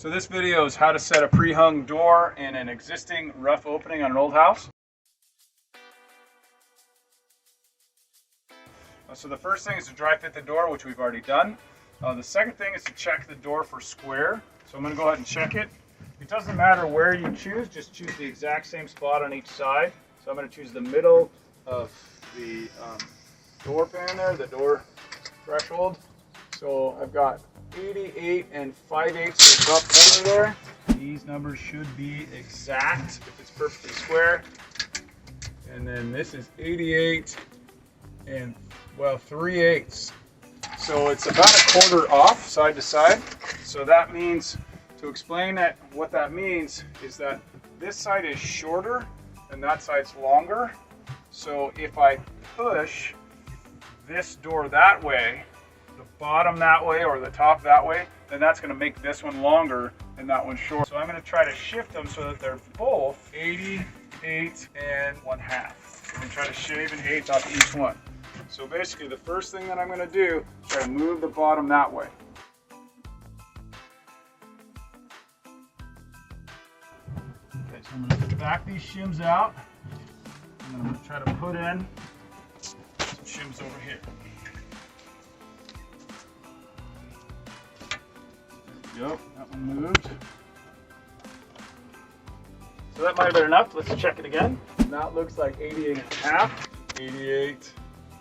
So this video is how to set a pre-hung door in an existing rough opening on an old house. So the first thing is to dry fit the door, which we've already done. The second thing is to check the door for square. So I'm going to go ahead and check it. It doesn't matter where you choose, just choose the exact same spot on each side. So I'm going to choose the middle of the door pan there, the door threshold. So I've got 88 and 5/8 up under there. These numbers should be exact if it's perfectly square. And then this is 88 and, well, 3/8. So it's about a quarter off side to side. So that means, to explain that, what that means is that this side is shorter and that side's longer. So if I push this door that way, the bottom that way or the top that way, then that's going to make this one longer and that one short. So I'm going to try to shift them so that they're both 88 and 1/2. I'm going to try to shave an eighth off each one. So basically the first thing that I'm going to do is try to move the bottom that way. Okay, so I'm going to back these shims out and I'm going to try to put in some shims over here. Yep, that one moved. So that might have been enough. Let's check it again. Now it looks like 88 and a half. 88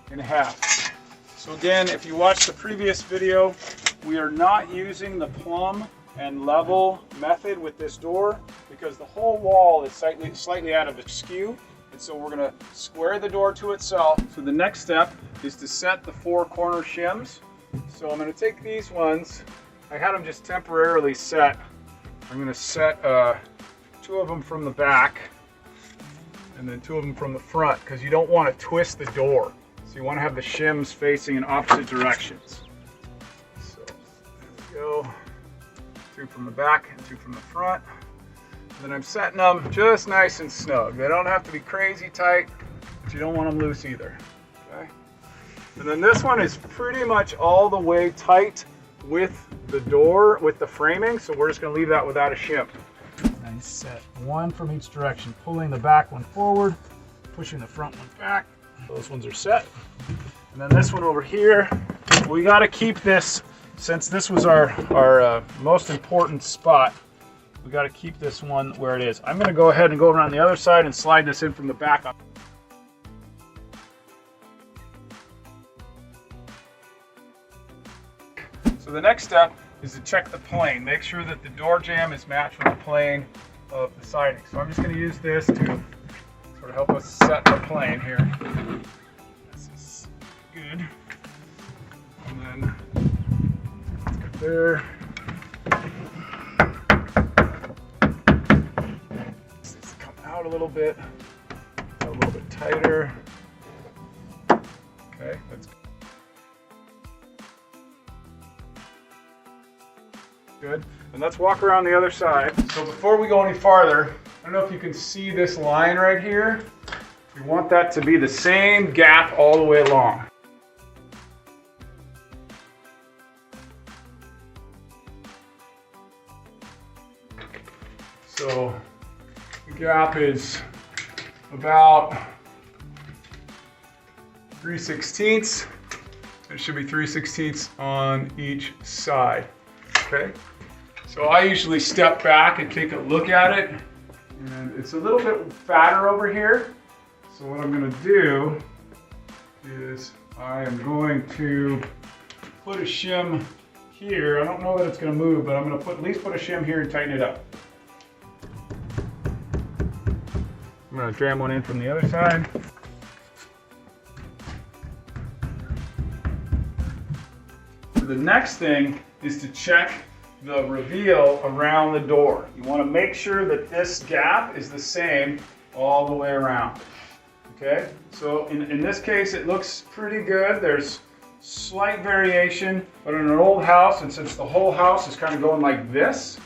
and a half. So again, if you watched the previous video, we are not using the plumb and level method with this door because the whole wall is slightly out of skew. And so we're going to square the door to itself. So the next step is to set the 4 corner shims. So I'm going to take these ones. I had them just temporarily set. I'm going to set 2 of them from the back and then 2 of them from the front because you don't want to twist the door. So you want to have the shims facing in opposite directions. So there we go. 2 from the back and 2 from the front. And then I'm setting them just nice and snug. They don't have to be crazy tight, but you don't want them loose either. Okay? And then this one is pretty much all the way tight with the door, with the framing, so we're just going to leave that without a shim. Nice set. 1 from each direction, pulling the back one forward, pushing the front one back. Those ones are set. And then this one over here, we got to keep this, since this was our most important spot, we got to keep this one where it is. I'm going to go ahead and go around the other side and slide this in from the back. So the next step is to check the plane. Make sure that the door jamb is matched with the plane of the siding. So I'm just going to use this to sort of help us set the plane here. This is good. And then let's get there. This is coming out a little bit. A little bit tighter. Okay, that's good. Good. And let's walk around the other side. So before we go any farther, I don't know if you can see this line right here. We want that to be the same gap all the way along. So the gap is about 3/16. It should be 3/16 on each side. Okay. So I usually step back and take a look at it, and it's a little bit fatter over here. So what I'm going to do is I am going to put a shim here. I don't know that it's going to move, but I'm going to at least put a shim here and tighten it up. I'm going to jam one in from the other side. So the next thing is to check the reveal around the door. You want to make sure that this gap is the same all the way around. Okay, so in this case it looks pretty good. There's slight variation, but in an old house, and since the whole house is kind of going like this,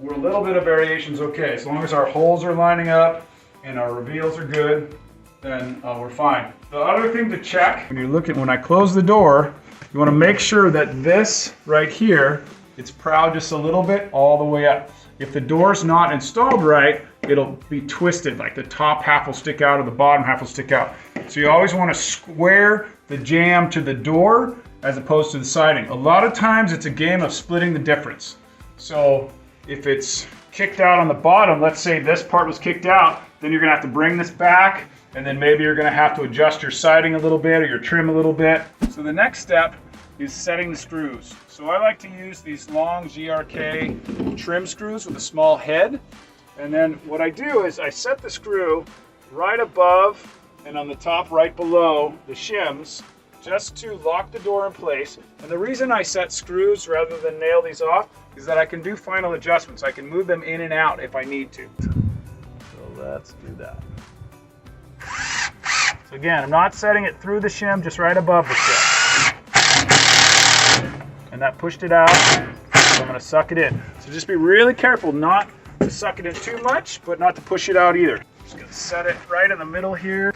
a little bit of variation is okay. As long as our holes are lining up and our reveals are good, then we're fine. The other thing to check when I close the door, you want to make sure that this right here it's proud just a little bit all the way up. If the door's not installed right, it'll be twisted, like the top half will stick out or the bottom half will stick out. So you always want to square the jamb to the door as opposed to the siding. A lot of times it's a game of splitting the difference. So if it's kicked out on the bottom, let's say this part was kicked out, then you're gonna have to bring this back, and then maybe you're gonna have to adjust your siding a little bit or your trim a little bit. So the next step is setting the screws. So I like to use these long GRK trim screws with a small head. And then what I do is I set the screw right above and on the top right below the shims just to lock the door in place. And the reason I set screws rather than nail these off is that I can do final adjustments. I can move them in and out if I need to. So let's do that. So again, I'm not setting it through the shim, just right above the shim. And that pushed it out, so I'm going to suck it in. So just be really careful not to suck it in too much, but not to push it out either. Just going to set it right in the middle here.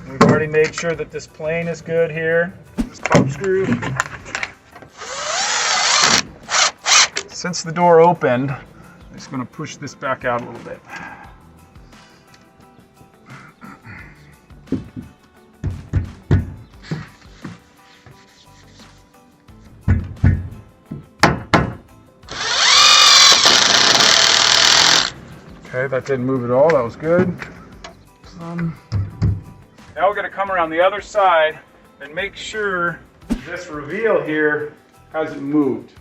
We've already made sure that this plane is good here. This top screw. Since the door opened, I'm just going to push this back out a little bit. Okay, that didn't move at all. That was good. Now we're going to come around the other side and make sure this reveal here hasn't moved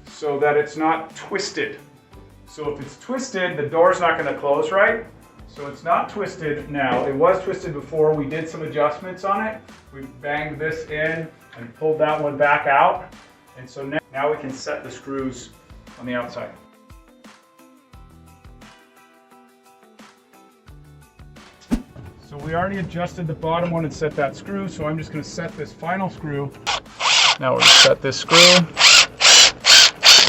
so that it's not twisted. So if it's twisted, the door's not going to close right. So it's not twisted now. It was twisted before. We did some adjustments on it. We banged this in and pulled that one back out. And so now we can set the screws on the outside. So we already adjusted the bottom one and set that screw, so I'm just going to set this final screw. Now we're going to set this screw.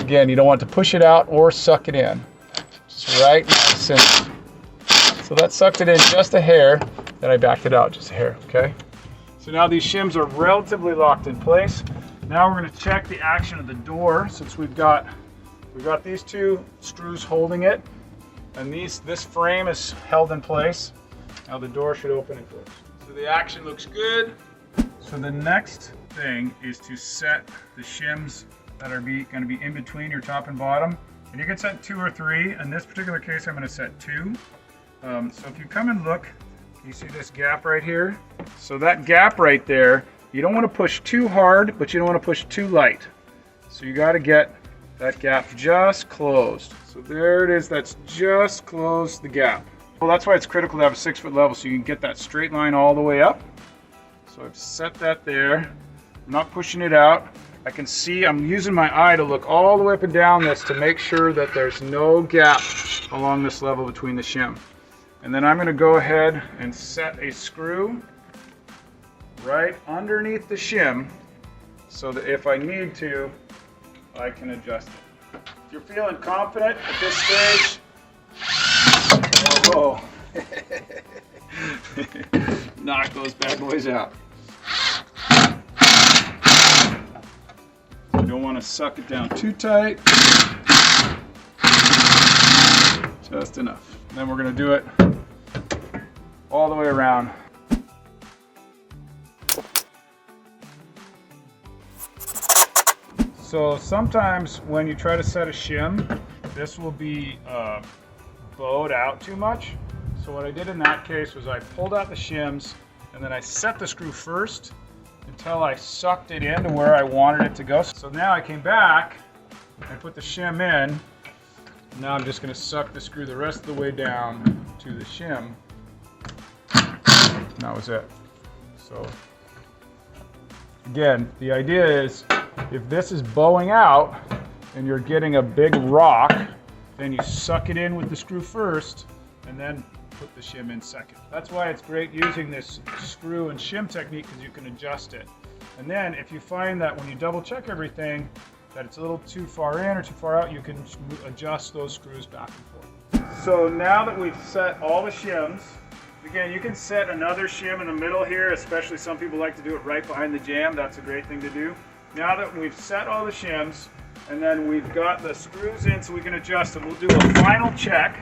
Again, you don't want to push it out or suck it in. Just right nice and... So that sucked it in just a hair, then I backed it out just a hair, okay? So now these shims are relatively locked in place. Now we're going to check the action of the door, since we've got these two screws holding it, and this frame is held in place. Now the door should open and close. So the action looks good. So the next thing is to set the shims that are going to be in between your top and bottom. And you can set 2 or 3. In this particular case, I'm going to set 2. So if you come and look, you see this gap right here? So that gap right there, you don't want to push too hard, but you don't want to push too light. So you got to get that gap just closed. So there it is, that's just closed the gap. Well, that's why it's critical to have a 6-foot level so you can get that straight line all the way up. So I've set that there. I'm not pushing it out. I can see I'm using my eye to look all the way up and down this to make sure that there's no gap along this level between the shim. And then I'm going to go ahead and set a screw right underneath the shim so that if I need to, I can adjust it. If you're feeling confident at this stage, oh, knock those bad boys out. You don't want to suck it down too tight. Just enough. And then we're going to do it all the way around. So sometimes when you try to set a shim, this will be bowed out too much. So what I did in that case was I pulled out the shims and then I set the screw first until I sucked it into where I wanted it to go. So now I came back and put the shim in. Now I'm just going to suck the screw the rest of the way down to the shim. And that was it. So again, the idea is if this is bowing out and you're getting a big rock, then you suck it in with the screw first and then put the shim in second. That's why it's great using this screw and shim technique, because you can adjust it. And then if you find that when you double check everything that it's a little too far in or too far out, you can adjust those screws back and forth. So now that we've set all the shims, again, you can set another shim in the middle here, especially some people like to do it right behind the jamb. That's a great thing to do. now that we've set all the shims and then we've got the screws in so we can adjust them, we'll do a final check,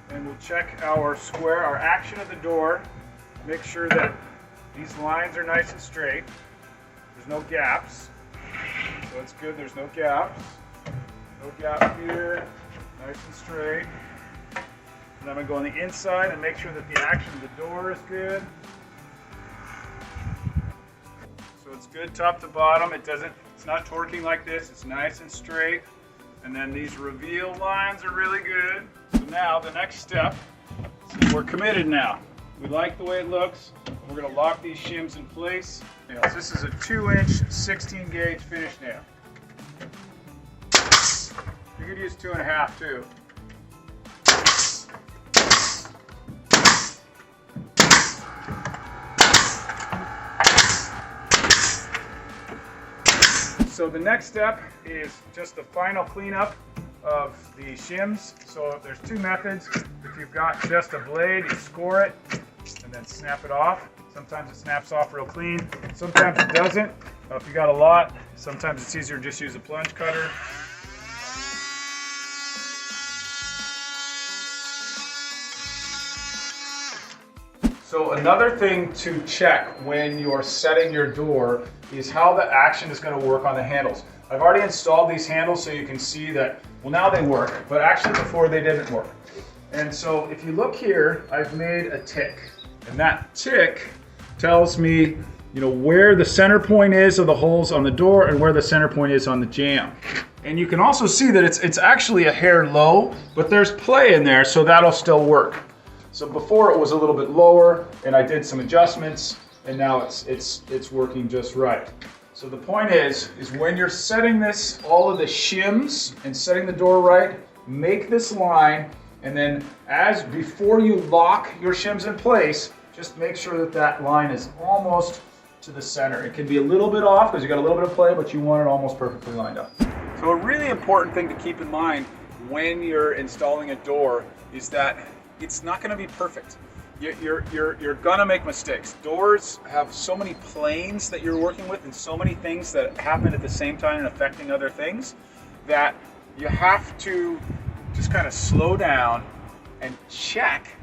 and we'll check our square, our action of the door, make sure that these lines are nice and straight. There's no gaps, so it's good, there's no gaps. No gap here, nice and straight. And I'm going to go on the inside and make sure that the action of the door is good. So it's good top to bottom. It's not torquing like this. It's nice and straight. And then these reveal lines are really good. So now the next step, so we're committed now. We like the way it looks. We're going to lock these shims in place. So this is a 2-inch 16 gauge finish nail. You could use 2.5 too. So the next step is just the final cleanup of the shims. So there's two methods. If you've got just a blade, you score it and then snap it off. Sometimes it snaps off real clean. Sometimes it doesn't. If you got a lot, sometimes it's easier to just use a plunge cutter. So another thing to check when you're setting your door is how the action is going to work on the handles. I've already installed these handles so you can see that, well, now they work, but actually before they didn't work. And so if you look here, I've made a tick, and that tick tells me, where the center point is of the holes on the door and where the center point is on the jamb. And you can also see that it's actually a hair low, but there's play in there, so that'll still work. So before it was a little bit lower, and I did some adjustments, and now it's working just right. So the point is when you're setting this, all of the shims and setting the door right, make this line, and then before you lock your shims in place, just make sure that that line is almost to the center. It can be a little bit off because you got a little bit of play, but you want it almost perfectly lined up. So a really important thing to keep in mind when you're installing a door is that it's not going to be perfect. You're gonna make mistakes. Doors have so many planes that you're working with and so many things that happen at the same time and affecting other things that you have to just kind of slow down and check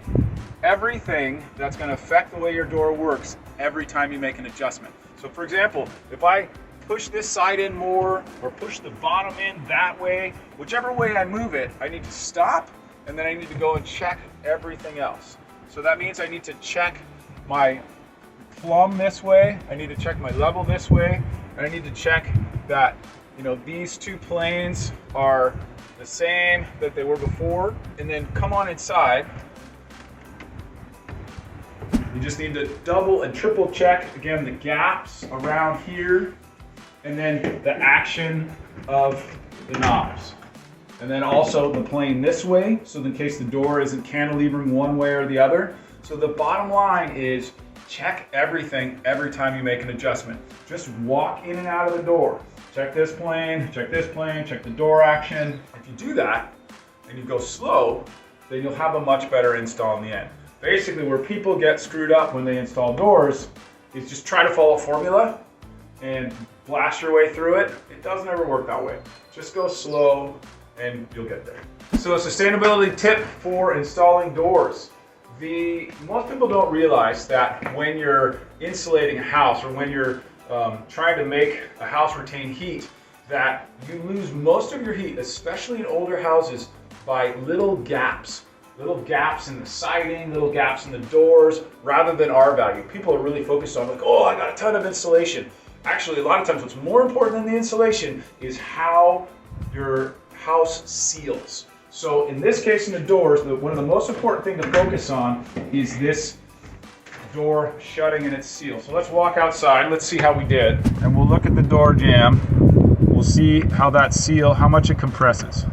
everything that's going to affect the way your door works every time you make an adjustment. So for example, if I push this side in more or push the bottom in that way, whichever way I move it, I need to stop and then I need to go and check everything else. So that means I need to check my plumb this way, I need to check my level this way, and I need to check that these two planes are the same that they were before, and then come on inside. You just need to double and triple check, again, the gaps around here, and then the action of the knobs. And then also the plane this way, so in case the door isn't cantilevering one way or the other. So the bottom line is check everything every time you make an adjustment. Just walk in and out of the door. Check this plane, check the door action. If you do that and you go slow, then you'll have a much better install in the end. Basically, where people get screwed up when they install doors is just try to follow a formula and blast your way through it. It doesn't ever work that way. Just go slow and you'll get there. So a sustainability tip for installing doors. Most people don't realize that when you're insulating a house or when you're trying to make a house retain heat, that you lose most of your heat, especially in older houses, by little gaps in the siding, little gaps in the doors, rather than R value. People are really focused on oh, I got a ton of insulation. Actually, a lot of times what's more important than the insulation is how your house seals. So in this case, in the doors, one of the most important thing to focus on is this door shutting and its seal. So let's walk outside, let's see how we did, and we'll look at the door jamb. We'll see how that seal, how much it compresses.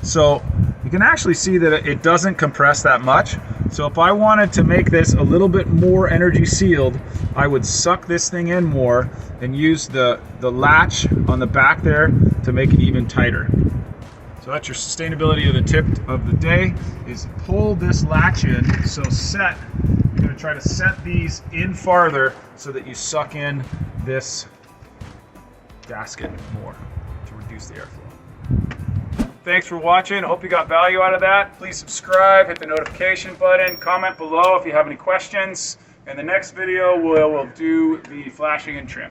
So you can actually see that it doesn't compress that much. So if I wanted to make this a little bit more energy sealed, I would suck this thing in more and use the latch on the back there to make it even tighter. So that's your sustainability of the tip of the day, is pull this latch in. So you're going to try to set these in farther so that you suck in this gasket more to reduce the airflow. Thanks for watching. I hope you got value out of that. Please subscribe, hit the notification button, comment below if you have any questions. In the next video, we'll do the flashing and trim.